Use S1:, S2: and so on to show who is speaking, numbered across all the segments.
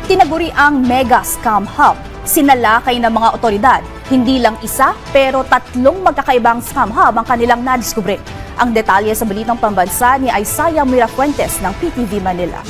S1: Tinaguri ang mega scam hub. Sinalakay ng mga otoridad. Hindi lang isa, pero 3 magkakaibang scam hub ang kanilang nadiskubre. Ang detalye sa balitang pambansa ni Isaiah Mirafuentes ng PTV Manila.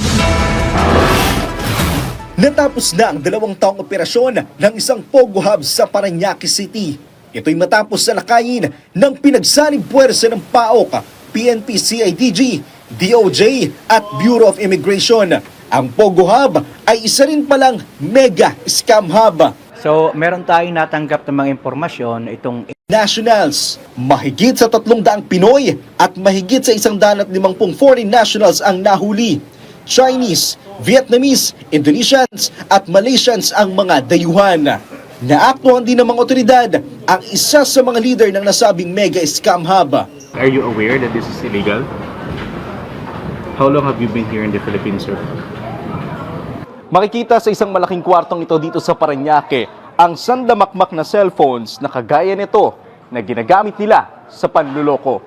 S2: Natapos na ang 2 taong operasyon ng isang Pogo Hub sa Parañaque City. Ito'y matapos salakayin ng pinagsanib puwersa ng PAOK, PNP, CIDG, DOJ at Bureau of Immigration. Ang Pogo Hub ay isa rin palang mega scam hub.
S3: So, meron tayong natanggap ng mga impormasyon itong
S2: Nationals, mahigit sa 300 Pinoy at mahigit sa 150 foreign nationals ang nahuli. Chinese, Vietnamese, Indonesians at Malaysians ang mga dayuhan. Naaktuhan din ng mga otoridad ang isa sa mga leader ng nasabing mega scam hub.
S4: Are you aware that this is illegal? How long have you been here in the Philippines, sir?
S5: Makikita sa isang malaking kwartong ito dito sa Parañaque ang sandamakmak na cellphones na kagaya nito na ginagamit nila sa panluloko.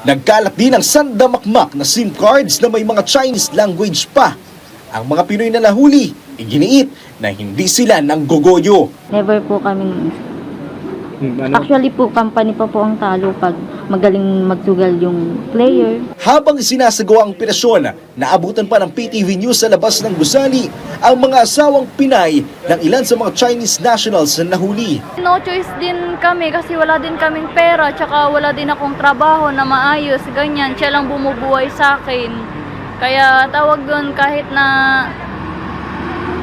S2: Nagkalat din ang sandamakmak na SIM cards na may mga Chinese language pa. Ang mga Pinoy na nahuli, iginiit na hindi sila nanggogoyo.
S6: Never po kami. Actually po, company pa po ang talo pag magaling magsugal yung player.
S2: Habang sinasagawa ang operasyon, naabutan pa ng PTV News sa labas ng gusali ang mga asawang Pinay ng ilan sa mga Chinese nationals na nahuli.
S7: No choice din kami kasi wala din kaming pera, tsaka wala din akong trabaho na maayos, ganyan. Siya lang bumubuhay sa akin. Kaya tawag doon kahit na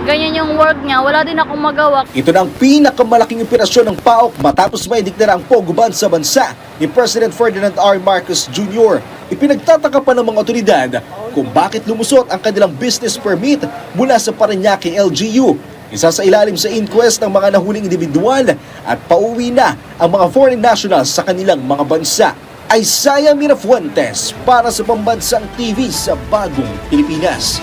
S7: ganyan yung work niya, wala din akong magawa.
S2: Ito na ang pinakamalaking operasyon ng PAOK matapos maideklara ang Pogo ban sa bansa ni President Ferdinand R. Marcos Jr. Ipinagtataka pa ng mga otoridad kung bakit lumusot ang kanilang business permit mula sa Parañaque LGU. Isa sa ilalim sa inquest ng mga nahuling individual at pauwi na ang mga foreign nationals sa kanilang mga bansa. Isaiah Mirafuentes para sa Pambansang TV sa Bagong Pilipinas.